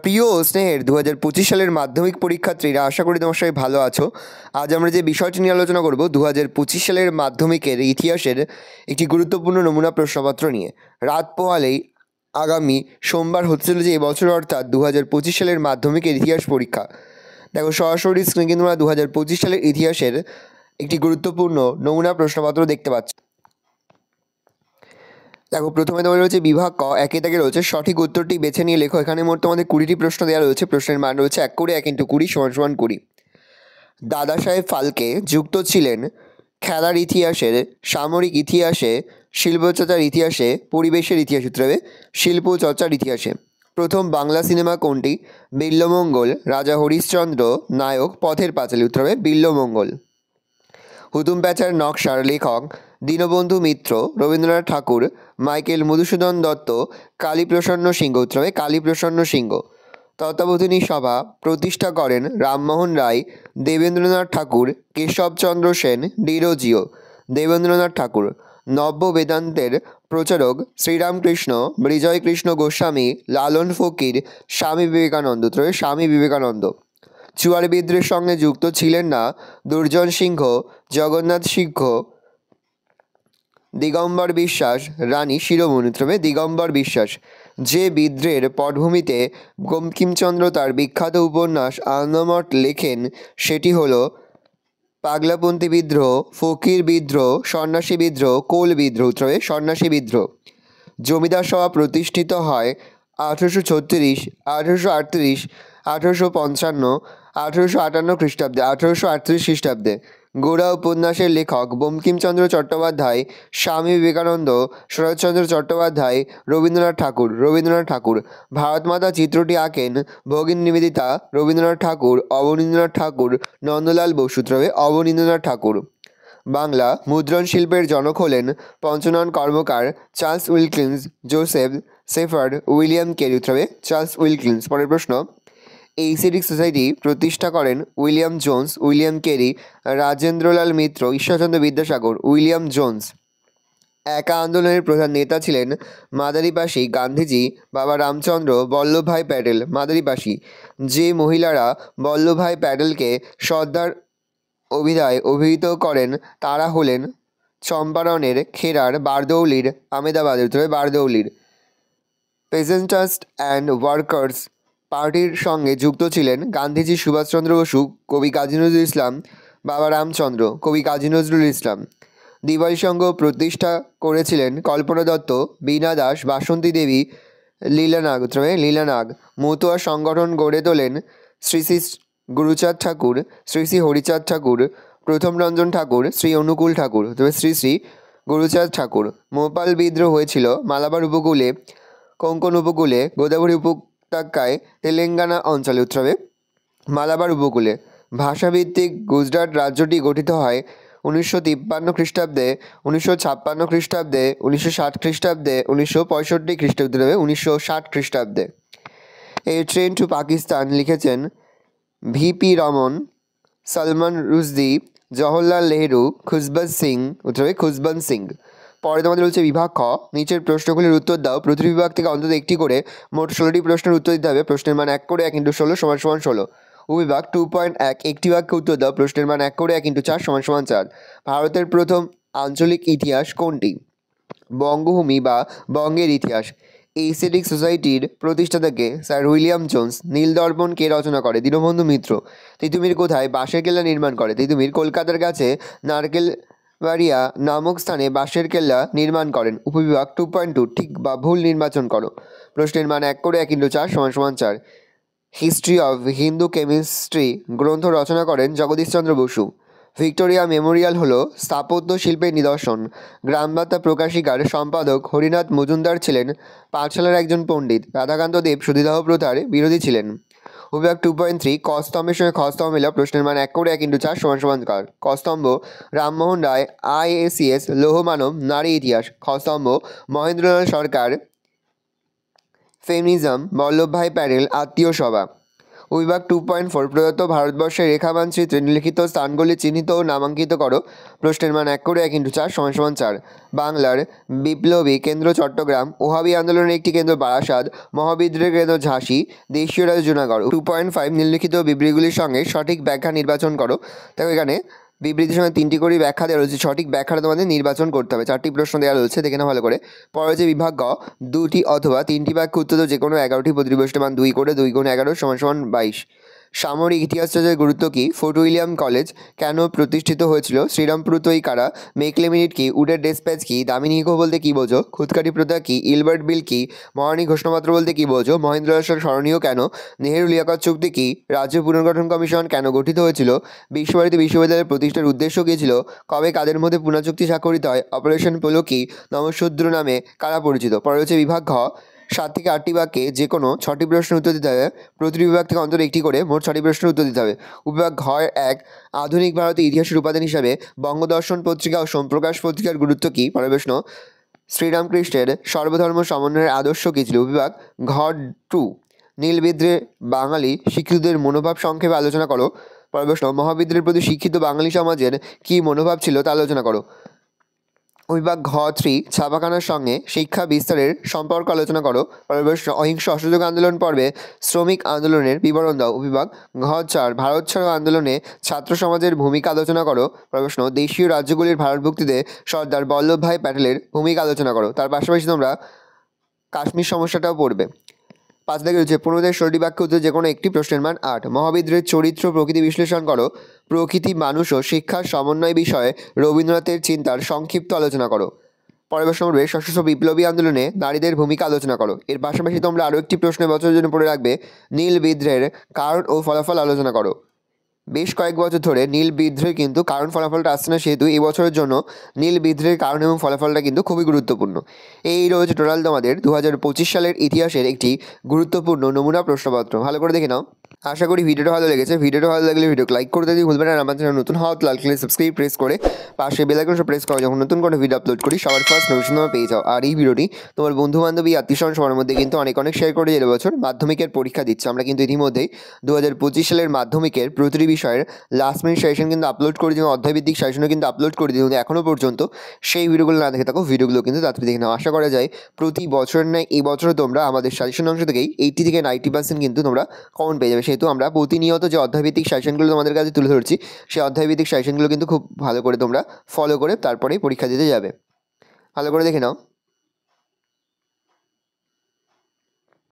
প্রিয় ও স্নেহের 2025 সালের মাধ্যমিক পরীক্ষার্থীরা, আশা করি তোমার সবাই ভালো আছো। আজ আমরা যে বিষয়টি নিয়ে আলোচনা করব 2025 সালের মাধ্যমিকের ইতিহাসের একটি গুরুত্বপূর্ণ নমুনা প্রশ্নপত্র নিয়ে। রাত পোহালেই আগামী সোমবার হচ্ছিল যে এবছর অর্থাৎ 2025 সালের মাধ্যমিকের ইতিহাস পরীক্ষা। দেখো, সরাসরি স্ক্রিনে কিন্তু আমরা 2025 সালের ইতিহাসের একটি গুরুত্বপূর্ণ নমুনা প্রশ্নপত্র দেখতে পাচ্ছি। দেখো, প্রথমে তোমাদের রয়েছে বিভাগ ক, একে থেকে রয়েছে সঠিক উত্তরটি বেছে নিয়ে লেখো। এখানে মোট তোমাদের 20টি প্রশ্ন দেওয়া রয়েছে। প্রশ্নের মান রয়েছে 1 করে 1 × 20 = 20। দাদা সাহেব ফালকে যুক্ত ছিলেন খেলার ইতিহাসের, সামরিক ইতিহাসে, শিল্পচর্চার ইতিহাসে, পরিবেশের ইতিহাস সূত্রে শিল্পচর্চার ইতিহাসে। প্রথম বাংলা সিনেমা কোনটি? বিল্বমঙ্গল। রাজা হরিশ্চন্দ্র নায়ক, পথের পাঁচালী উত্তরে বিল্বমঙ্গল। হুতুম প্যাঁচার নকশার লেখক দীনবন্ধু মিত্র, রবীন্দ্রনাথ ঠাকুর, মাইকেল মধুসূদন দত্ত, কালীপ্রসন্ন সিংহ উত্তরে কালীপ্রসন্ন সিংহ। তত্ত্বাবধানী সভা প্রতিষ্ঠা করেন রামমোহন রায়, দেবেন্দ্রনাথ ঠাকুর, কেশবচন্দ্র সেন, ডিরোজিও। দেবেন্দ্রনাথ ঠাকুর। নব্য বেদান্তের প্রচারক শ্রীরামকৃষ্ণ, বিজয়কৃষ্ণ গোস্বামী, লালন ফকির, স্বামী বিবেকানন্দ উত্তরে স্বামী বিবেকানন্দ। চুয়ার বিদ্রোহের সঙ্গে যুক্ত ছিলেন না দুর্জন সিংহ, জগন্নাথ সিংহ, দিগম্বর বিশ্বাস, রানী শিরোমণি উত্তরে দিগম্বর বিশ্বাস। যে বিদ্রোহের পটভূমিতে বঙ্কিমচন্দ্র তার বিখ্যাত উপন্যাস আনন্দমঠ লেখেন সেটি হল পাগলাপন্থী বিদ্রোহ, ফকির বিদ্রোহ, সন্ন্যাসী বিদ্রোহ, কোল বিদ্রোহ উত্তরে সন্ন্যাসী বিদ্রোহ। জমিদার সভা প্রতিষ্ঠিত হয় 1836, 1838, 1855, 1858 খ্রিস্টাব্দে, 1838 খ্রিস্টাব্দে। গোড়া উপন্যাসের লেখক বঙ্কিমচন্দ্র চট্টোপাধ্যায়, স্বামী বিবেকানন্দ, শরৎচন্দ্র চট্টোপাধ্যায়, রবীন্দ্রনাথ ঠাকুর। রবীন্দ্রনাথ ঠাকুর। ভারতমাতা চিত্রটি আঁকেন ভগিনী নিবেদিতা, রবীন্দ্রনাথ ঠাকুর, অবনীন্দ্রনাথ ঠাকুর, নন্দলাল বসু উত্তরে অবনীন্দ্রনাথ ঠাকুর। বাংলা মুদ্রণ শিল্পের জনক হলেন Panchanan Karmakar, Charles Wilkins, Joseph Shepherd, William Carey উত্তরে চার্লস উইলকিন্স। পরের প্রশ্ন, এসিডিক সোসাইটি প্রতিষ্ঠা করেন William Jones, William Carey, Rajendralal Mitra, Ishwarchandra Vidyasagar, William Jones. একা আন্দোলনের প্রধান নেতা ছিলেন মাদারিপাশি গান্ধীজি, বাবা রামচন্দ্র, বল্লভভাই প্যাটেল। মাদারিপাশি। যে মহিলারা বল্লভভাই প্যাটেলকে সর্দার অভিধায় অভিহিত করেন তারা হলেন চম্পারণের, খেরার, বারদৌলির, আমেদাবাদের উত্তরে বারদৌলির। পেজেন্টার্স অ্যান্ড ওয়ার্কার্স পার্টির সঙ্গে যুক্ত ছিলেন গান্ধীজি, সুভাষচন্দ্র বসু, কবি কাজী নজরুল ইসলাম, বাবা রামচন্দ্র, কবি কাজী নজরুল ইসলাম। দিবালী সংঘ প্রতিষ্ঠা করেছিলেন কল্পনা দত্ত, বীণা দাস, বাসন্তী দেবী, লীলানাগ উত্তরে লীলানাগ। মতুয়া সংগঠন গড়ে তোলেন শ্রী শ্রী গুরুচাঁদ ঠাকুর, শ্রী শ্রী হরিচাঁদ ঠাকুর, প্রথম রঞ্জন ঠাকুর, শ্রী অনুকূল ঠাকুর, তবে শ্রী শ্রী গুরুচাঁদ ঠাকুর। মোপাল বিদ্রোহ হয়েছিল মালাবার উপকূলে, কোঙ্কণ উপকূলে, গোদাবরী উপত্যকায়, তেলেঙ্গানা অঞ্চলে উত্তরে মালাবার উপকূলে। ভাষাভিত্তিক গুজরাট রাজ্যটি গঠিত হয় 1953 খ্রিস্টাব্দে, 1956 খ্রিস্টাব্দে, 1960 খ্রিস্টাব্দে, 1965 খ্রিস্টাব্দে, 1960 খ্রিস্টাব্দে। এ ট্রেন টু পাকিস্তান লিখেছেন ভিপি রমন, সলমান রুশদি, জওহরলাল নেহেরু, খুশবন্ত সিং উত্তরে খুশবন্ত সিং। পরে তোমাদের হচ্ছে বিভাগ খ, নিচের প্রশ্নগুলির উত্তর দাও। প্রতি বিভাগ থেকে অন্তত একটি করে মোট 16টি প্রশ্নের উত্তর দিতে হবে। প্রশ্নের মান 1 করে 1 × 16 = 16। উপবিভাগ 2.1, একটি বাক্যে উত্তর দাও। প্রশ্নের মান 1 করে 1 × 4 = 4। ভারতের প্রথম আঞ্চলিক ইতিহাস কোনটি? বঙ্গভূমি বা বঙ্গের ইতিহাস। এসিডিক সোসাইটির প্রতিষ্ঠাতাকে স্যার উইলিয়াম জোন্স। নীলদর্পণ কে রচনা করে? দীনবন্ধু মিত্র। তিতুমির কোথায় বাঁশের কেল্লা নির্মাণ করে? তিতুমির কলকাতার কাছে নারকেলবাড়িয়া নামক স্থানে বাঁশের কেল্লা নির্মাণ করেন। উপবিভাগ 2.2, ঠিক বা ভুল নির্বাচন করো। প্রশ্নের মান 1 করে 1 × 4 = 4। হিস্ট্রি অফ হিন্দু কেমিস্ট্রি গ্রন্থ রচনা করেন জগদীশচন্দ্র বসু। ভিক্টোরিয়া মেমোরিয়াল হল স্থাপত্য শিল্পের নিদর্শন। গ্রামবার্তা প্রকাশিকার সম্পাদক হরিনাথ মজুমদার ছিলেন পাঠশালার একজন পণ্ডিত। রাধাকান্ত দেব সতীদাহ প্রথার বিরোধী ছিলেন। উপবিভাগ 2.3, ক স্তম্ভের সঙ্গে খ স্তম্ভ মেলা। প্রশ্নের মান 1 করে 1 × 4 = 4। ক স্তম্ভ রামমোহন রায়, IACS, লৌহমানব, নারী ইতিহাস। খ স্তম্ভ মহেন্দ্রলাল সরকার, ফেমিনিজম, বল্লভভাই প্যাটেল, আত্মীয় সভা। বিভাগ 2.4 প্রদত্ত ভারতবর্ষের রেখা মানচিত্রে নিম্নলিখিত স্থানগুলি চিহ্নিত ও নামাঙ্কিত করো। প্রশ্নের মান 1 করে 1 × 4 = 4। বাংলার বিপ্লবী কেন্দ্র চট্টগ্রাম, ওহাবি আন্দোলনের একটি কেন্দ্র বারাসাত, মহাবিদ্রোহের কেন্দ্র ঝাঁসি, দেশীয় রাজ্য জুনাগড়। 2.5 নিম্নলিখিত বিবৃতিগুলির সঙ্গে সঠিক ব্যাখ্যা নির্বাচন করো। দেখো এখানে বিবৃতির সঙ্গে 3টি করে ব্যাখ্যা দেওয়া রয়েছে, সঠিক ব্যাখ্যাটা তোমাদের নির্বাচন করতে হবে। 4টি প্রশ্ন দেওয়া রয়েছে, দেখে নাও ভালো করে। পরে যে বিভাগ গ, 2টি অথবা 3টি বাক্য উত্তর যে কোনো 11টি প্রতিবিষ্ট মান 2 করে 2 × 11 = 22। সামরিক ইতিহাস চর্চার গুরুত্ব কী? ফোর্ট উইলিয়াম কলেজ কেন প্রতিষ্ঠিত হয়েছিল? শ্রীরামপুর তৈ কারা? মেকলে মিনিট কী? উডের ডেসপ্যাচ কী? দামিনী ইকো বলতে কী বোঝো? খুদকাঠি প্রথা কী? ইলবার্ট বিল কী? মহারানী ঘোষণাপত্র বলতে কী বোঝো? মহেন্দ্র রাষ্ট্র স্মরণীয় কেন? নেহেরু লিয়াকত চুক্তি কী? রাজ্য পুনর্গঠন কমিশন কেন গঠিত হয়েছিল? বিশ্বভারতী বিশ্ববিদ্যালয়ের প্রতিষ্ঠার উদ্দেশ্য কী ছিল? কবে কাদের মধ্যে পুনা চুক্তি স্বাক্ষরিত হয়? অপারেশন পোলো কী? নমঃশূদ্র নামে কারা পরিচিত? পরে হচ্ছে বিভাগ ঘ, 7 থেকে 8টি বাক্যে যে কোনো 6টি প্রশ্নের উত্তর দিতে হবে। প্রতিটি বিভাগ থেকে অন্তত একটি করে মোট 6টি প্রশ্নের উত্তর দিতে হবে। উপবিভাগ ঘ 1, আধুনিক ভারতের ইতিহাসের উপাদান হিসাবে বঙ্গদর্শন পত্রিকা ও সোমপ্রকাশ পত্রিকার গুরুত্ব কী? পরের প্রশ্ন, শ্রীরামকৃষ্ণের সর্বধর্ম সমন্বয়ের আদর্শ কী ছিল? উপবিভাগ ঘ 2, নীল বিদ্রোহে বাঙালি শিক্ষিতদের মনোভাব সংক্ষেপে আলোচনা করো। পরের প্রশ্ন, মহাবিদ্রোহের প্রতি শিক্ষিত বাঙালি সমাজের কী মনোভাব ছিল তা আলোচনা করো। বিভাগ ঘ 3, ছাপাখানার সঙ্গে শিক্ষা বিস্তারের সম্পর্ক আলোচনা করো। পরের প্রশ্ন, অহিংস অসহযোগ আন্দোলন পর্বে শ্রমিক আন্দোলনের বিবরণ দাও। বিভাগ ঘ 4, ভারত ছাড়ো আন্দোলনে ছাত্র সমাজের ভূমিকা আলোচনা করো। পরের প্রশ্ন, দেশীয় রাজ্যগুলির ভারতভুক্তিতে সর্দার বল্লভভাই প্যাটেলের ভূমিকা আলোচনা করো। তার পাশাপাশি তোমরা কাশ্মীর সমস্যাটাও পড়বে। 5 থেকে রয়েছে 15 থেকে 16টি বাক্য উত্তর যে কোনো একটি প্রশ্নের মান 8। মহাবিদ্রোহের চরিত্র প্রকৃতি বিশ্লেষণ করো। প্রকৃতি, মানুষ ও শিক্ষার সমন্বয় বিষয়ে রবীন্দ্রনাথের চিন্তার সংক্ষিপ্ত আলোচনা করো। পরের প্রশ্ন পড়বে, সশস্ত্র বিপ্লবী আন্দোলনে নারীদের ভূমিকা আলোচনা করো। এর পাশাপাশি তোমরা আরও একটি প্রশ্নের বছরের জন্য পড়ে রাখবে, নীল বিদ্রোহের কারণ ও ফলাফল আলোচনা করো। বেশ কয়েক বছর ধরে নীল বিদ্রোহের কিন্তু কারণ ফলাফলটা আসছে না, সেহেতু এই বছরের জন্য নীল বিদ্রোহের কারণ এবং ফলাফলটা কিন্তু খুবই গুরুত্বপূর্ণ। এই রয়েছে টোটাল তোমাদের 2025 সালের ইতিহাসের একটি গুরুত্বপূর্ণ নমুনা প্রশ্নপত্র। ভালো করে দেখে নাও। আশা করি ভিডিওটা ভালো লেগেছে। ভিডিওটা ভালো লাগলে ভিডিওকে লাইক করতে দিই ভুলবেন না। আর আমার চ্যানেল নতুন হওয়া লাল কালার সাবস্ক্রাইব প্রেস করে পাশে বেল আইকনটা প্রেস করো, যখন নতুন কোনো ভিডিও আপলোড করি সবার ফার্স্ট নোটিফিকেশন তোমরা পেয়ে যাও। আর এই ভিডিওটি তোমার বন্ধু বান্ধবী আত্মীয়স্বজন সবার মধ্যে কিন্তু অনেক শেয়ার করে যে বছর মাধ্যমিকের পরীক্ষা দিচ্ছে। আমরা কিন্তু ইতিমধ্যেই 2025 সালের মাধ্যমিকের প্রতিটি বিষয়ের লাস্ট মিনিট সাজেশন কিন্তু আপলোড করে দিই, অধ্যায়ভিত্তিক সাজেশনও কিন্তু আপলোড করে দিই। এখনও পর্যন্ত সেই ভিডিওগুলো না দেখে থাকো, ভিডিওগুলো কিন্তু তাড়াতাড়ি দেখে নাও। আশা করা যায় প্রতি বছর নয় এই বছরও তোমরা আমাদের সাজেশন অংশ থেকেই 80 থেকে 90% কিন্তু তোমরা কমন পেয়ে যাবে। সেহেতু আমরা প্রতিনিয়ত যে অধ্যায়ভিত্তিক সাজেশনগুলো তোমাদের কাছে তুলে ধরছি, সেই অধ্যায়ভিত্তিক সাজেশনগুলো কিন্তু খুব ভালো করে তোমরা ফলো করে তারপরেই পরীক্ষা দিতে যাবে। ভালো করে দেখে নাও।